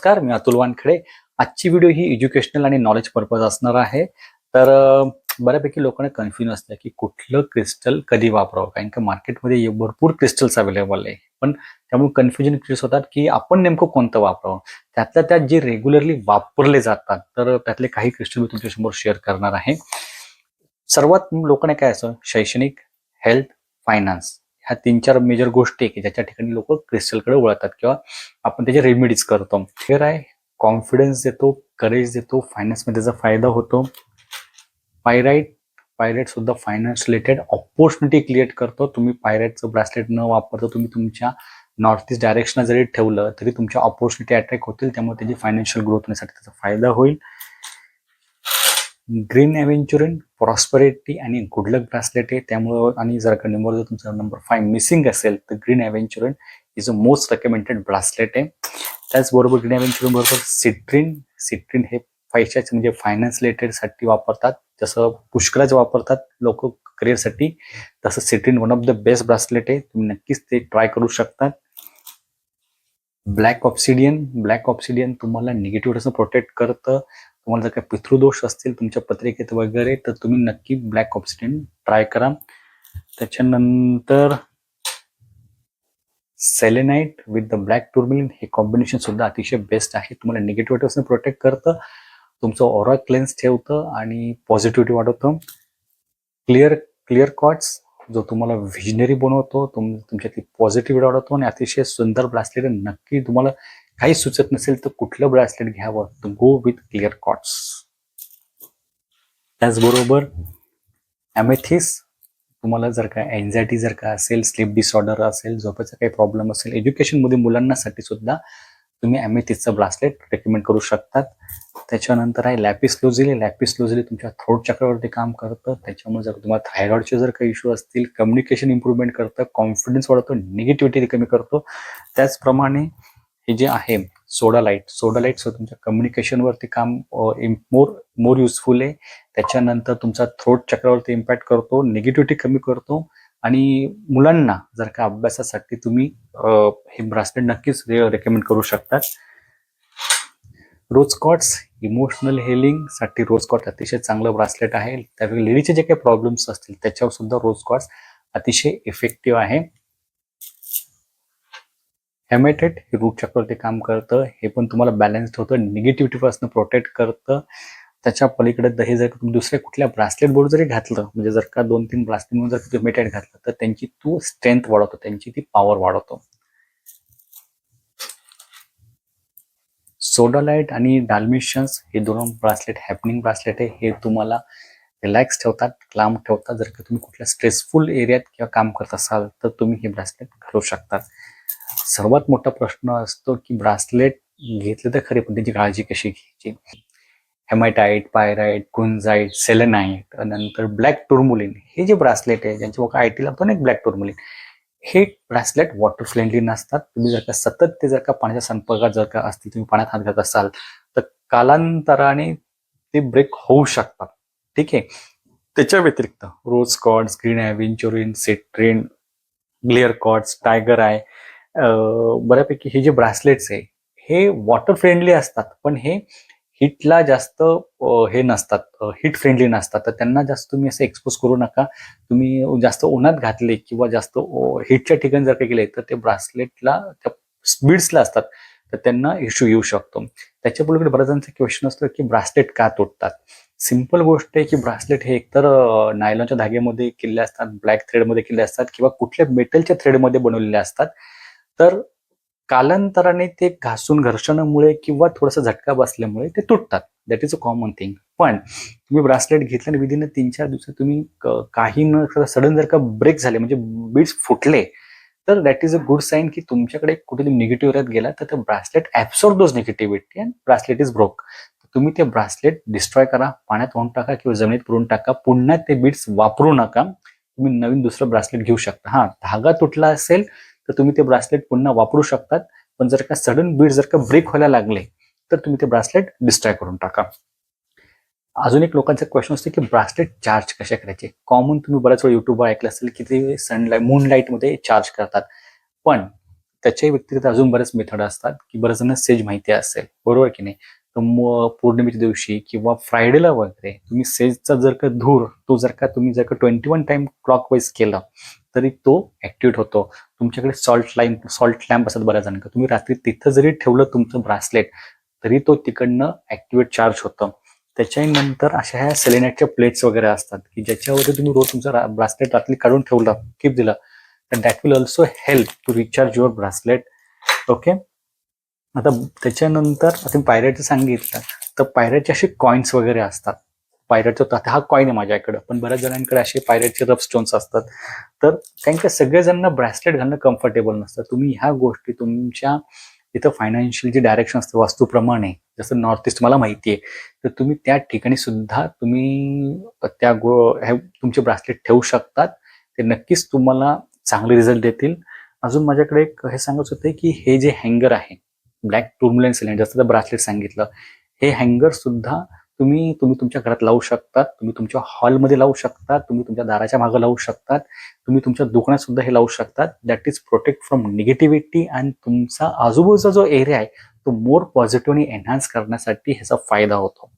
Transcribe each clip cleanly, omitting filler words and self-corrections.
नमस्कार, मी अतुल वानखेडे. आजची व्हिडिओ ही एज्युकेशनल आणि नॉलेज पर्पज असणार आहे. तर बऱ्यापैकी लोकांना कन्फ्युजन असतं की कुठलं क्रिस्टल कधी वापरावं, कारण की मार्केटमध्ये भरपूर क्रिस्टल्स अवेलेबल आहे. पण त्यामुळे कन्फ्युजन क्रिएट होतात की आपण नेमकं कोणतं वापरावं. त्यातल्या त्यात जे रेग्युलरली वापरले जातात, तर त्यातले काही क्रिस्टल मी तुमच्यासमोर शेअर करणार आहे. सर्वात लोकांना काय असं शैक्षणिक, हेल्थ, फायनान्स ह्या 3-4 मेजर गोष्टी की ज्याच्या ठिकाणी लोक क्रिस्टलकडे वळतात किंवा आपण त्याचे रेमेडीज करतो. क्लिअर आहे. कॉन्फिडन्स देतो, करेज देतो, फायनान्समध्ये त्याचा फायदा होतो. पायराईट सुद्धा फायनान्स रिलेटेड ऑपॉर्च्युनिटी क्रिएट करतो. तुम्ही पायराईटचं ब्रासलेट न वापरता तुम्ही तुमच्या नॉर्थ ईस्ट डायरेक्शन जरी ठेवलं तरी तुमच्या ऑपॉर्च्युनिटी अट्रॅक्ट होतील, त्यामुळे त्याची फायनान्शियल ग्रोथ होण्यासाठी त्याचा फायदा होईल. ग्रीन एव्हेंचुरिन प्रॉस्पेरिटी आणि गुड लक ब्रासलेट आहे, त्यामुळं आणि जर का नंबर तुमचा नंबर 5 मिसिंग असेल तर green aventurine is a most recommended bracelet आहे. त्याचबरोबर ग्रीन एव्हेंचुरिन बरोबर सिट्रिन हे पैशाचे म्हणजे फायनान्स रिलेटेड साठी वापरतात, जसं पुष्कळच वापरतात लोक करिअरसाठी, तसं citrine one of the best bracelet आहे. तुम्ही नक्कीच ते ट्राय करू शकता. ब्लॅक ऑप्सिडियन तुम्हाला निगेटिव्ह प्रोटेक्ट करतं. तुम्हाला जर काही पितृदोष असतील तुमच्या पत्रिकेत वगैरे तर तुम्ही नक्की ब्लॅक ऑप्सिडियन ट्राय करा. त्याच्यानंतर सेलेनाइट विथ द ब्लॅक टुर्मिलिन हे कॉम्बिनेशन सुद्धा अतिशय बेस्ट आहे. तुम्हाला निगेटिव्हिटीपासून प्रोटेक्ट करतं, तुमचं ऑरा क्लेन्स ठेवतं आणि पॉझिटिव्हिटी वाढवतं. क्लिअर कॉट्स जो तुम्हाला व्हिजनरी बनवतो, तुमच्यातली पॉझिटिव्हिटी वाढवतो आणि अतिशय सुंदर ब्रासलेट. नक्की तुम्हाला काही सुचत नसेल तर कुठलं ब्रासलेट घ्यावं, तर गो विथ क्लिअर कॉट्स. त्याचबरोबर ॲमेथिस, तुम्हाला जर का एन्झायटी जर का असेल, स्लीप डिसऑर्डर असेल, झोपेचा काही प्रॉब्लेम असेल, एज्युकेशनमध्ये मुलांसाठी सुद्धा तुम्ही ॲमेथिसचं ब्रासलेट रेकमेंड करू शकतात. त्याच्यानंतर आहे लॅपिस लुझिली तुमच्या थ्रोट चक्रावरती काम करतं. त्याच्यामुळे जर तुम्हाला थायरॉइडचे जर काही इश्यू असतील, कम्युनिकेशन इम्प्रूव्हमेंट करतं, कॉन्फिडन्स वाढवतो, निगेटिव्हिटी कमी करतो. त्याचप्रमाणे हे जे आहे सोडालाईट तुमच्या कम्युनिकेशनवरती काम मोर युजफुल आहे. त्याच्यानंतर तुमचा थ्रोट चक्रावरती इम्पॅक्ट करतो, निगेटिव्हिटी कमी करतो. आणि मुलांना जर का अभ्यासासाठी तुम्ही हे ब्रासलेट नक्कीच रेकमेंड करू शकतात. रोज कॉट्स इमोशनल हेलिंग साठी रोज कॉट अतिशय चांगलं ब्रासलेट आहे. त्यावेळी लेडीचे जे काही प्रॉब्लेम्स असतील त्याच्यावर सुद्धा रोज कॉट्स अतिशय इफेक्टिव्ह आहे. हेमेटेट हे रूट चक्रावरती काम करतं, हे पण तुम्हाला बॅलन्स्ड होतं, निगेटिव्हिटी पासून प्रोटेक्ट करतं. त्याच्या पलीकडे हे जर तुम्ही दुसऱ्या कुठल्या ब्रासलेट बोर्ड जरी घातलं, म्हणजे जर का 2-3 ब्रासलेट म्हणून जर हेमेटेट घातलं तर त्यांची तो स्ट्रेंथ वाढवतो, त्यांची ती पॉवर वाढवतो. सोडालाइट आणि डाल्मेशियन्स हे दोन ब्रासलेट हॅपनिंग ब्रासलेट आहे. हे तुम्हाला रिलॅक्स ठेवतात, क्लाम ठेवतात. जर का तुम्ही कुठल्या स्ट्रेसफुल एरियात किंवा काम करत असाल तर तुम्ही हे ब्रासलेट घालू शकता. सर्वात मोठा प्रश्न असतो की ब्रासलेट घेतले तर खरे, पण त्याची काळजी कशी घ्यायची. हेमाटाईट, पायराईट, कुंजाईट, सेलेनाईट, नंतर ब्लॅक टुर्मुलिन हे जे ब्रासलेट आहे, ज्यांची आय टी लागतो ना एक ब्लॅक टुर्मुलिन, हे ब्रासलेट वॉटर फ्रेंडली नसतात. तुम्ही जर का सतत ते जर का पाण्याच्या संपर्कात जर का असतील, तुम्ही पाण्यात हात घालत असाल तर कालांतराने ते ब्रेक होऊ शकतात. ठीक आहे. त्याच्या व्यतिरिक्त rose quartz, green aventurine, citrine, clear quartz, tiger eye, बऱ्यापैकी हे जे ब्रासलेट्स आहे हे वॉटर फ्रेंडली असतात, पण हे हिटला जास्त हे नसतात, हिट फ्रेंडली नसतात. तर त्यांना जास्त तुम्ही असं एक्सपोज करू नका. तुम्ही जास्त उन्हात घातले किंवा जास्त हिटच्या ठिकाणी जर काही गेले तर ते ब्रासलेटला त्या बीड्सला असतात, तर त्यांना इश्यू येऊ शकतो. त्याच्या पलीकडे बऱ्याच जणांचा क्वेश्चन असतो की ब्रासलेट का तुटतात. सिंपल गोष्ट आहे की ब्रासलेट हे एकतर नायलॉनच्या धाग्यामध्ये केलेले असतात, ब्लॅक थ्रेडमध्ये केले असतात किंवा कुठल्या मेटलच्या थ्रेडमध्ये बनवलेले असतात. तर कालांतराने ते घर्षणामुळे किंवा थोडासा झटका बसल्यामुळे ते तुटतात. That is a common thing. पण तुम्ही ब्रासलेट घेतल्याने विदिन 3-4 दिवसात तुम्ही काही न सडन जर का ब्रेक झाले, म्हणजे बीड्स फुटले, तर that is a good sign की तुमच्याकडे कुठेतरी निगेटिव्ह एरियात गेला, तर ते bracelet absorb those negativity and bracelet is broke. तुम्ही ते ब्रासलेट डिस्ट्रॉय करा, पाण्यात वाहून टाका किंवा जमिनीत पुरून टाका. पुन्हा ते बीड्स वापरू नका. तुम्ही नवीन दुसरं ब्रासलेट घेऊ शकता. हा, धागा तुटला असेल तर तुम्ही ते ब्रासलेट पुन्हा वापरू शकतात. पण जर का सडन बीड जर का ब्रेक व्हायला लागले तर तुम्ही ते ब्रासलेट डिस्ट्रॉय करून टाका. अजून एक लोकांचा क्वेश्चन असतो की ब्रासलेट चार्ज कशा करायचे. कॉमन तुम्ही बऱ्याच वेळा युट्यूबवर ऐकलं असेल की ते सनलाईट, मूनलाईट मध्ये चार्ज करतात. पण त्याच्याही व्यतिरिक्त अजून बरेच मेथड असतात की बरेच जण सेज माहिती असेल, बरोबर की नाही. तर पौर्णिमेच्या दिवशी किंवा फ्रायडेला वगैरे तुम्ही सेजचा जर का धूर तो जर का तुम्ही जर का 21 टाइम क्लॉकवाईज केला तरी तो ऍक्टिव्हेट होतो. तुमच्याकडे सॉल्ट लॅम्प असतात बऱ्याच जणांकडे, तुम्ही रात्री तिथं जरी ठेवलं तुमचं ब्रासलेट तरी तो तिकडनं ऍक्टिव्हेट चार्ज होतं. त्याच्यानंतर अशा ह्या सेलेनाइटच्या प्लेट्स वगैरे असतात की ज्याच्यावरती तुम्ही रोज तुमचं ब्रासलेट रात्री काढून ठेवलं, कीप दिलं, तर that will also help to recharge your bracelet. Okay. आता त्याच्यानंतर आता पायरेटचं सांगितलं, तर पायरेटचे असे कॉइन्स वगैरे असतात. पायरेटचा हा कॉइन आहे माझ्याकडे, पण बऱ्याच जणांकडे असे पायरेटचे रफ स्टोन्स असतात. तर कारण का सगळेजण ब्रेसलेट घालणं कम्फर्टेबल नसतं. तुम्ही ह्या गोष्टी तुमच्या इथं फायनान्शियल जे डायरेक्शन असतं वास्तूप्रमाणे, जसं नॉर्थ ईस्ट मला माहिती आहे, तर तुम्ही त्या ठिकाणी सुद्धा तुम्ही तुमचे ब्रेसलेट ठेवू शकतात. ते नक्कीच तुम्हाला चांगले रिझल्ट देतील. अजून माझ्याकडे एक हे सांगत होते की हे जे हँगर आहे ब्लॅक टुर्बुलेंट सिलेंडर, जसं ब्रासलेट सांगितलं, हे हँगर सुद्धा तुम्ही तुमच्या घरात लावू शकतात, तुम्ही तुमच्या हॉलमध्ये लावू शकतात, तुम्ही तुमच्या दाराच्या मागे लावू शकतात, तुम्ही तुमच्या दुकानात सुद्धा हे लावू शकतात. That is protect from negativity आणि तुमचा आजूबाजूचा जो एरिया आहे तो मोर पॉझिटिव्हली एनहान्स करण्यासाठी ह्याचा फायदा होतो.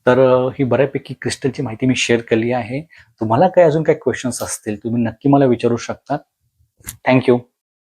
तर ही बऱ्यापैकी क्रिस्टलची माहिती मी शेअर केली आहे. तुम्हाला काय अजून काही क्वेश्चन्स असतील तुम्ही नक्की मला विचारू शकता. थँक्यू.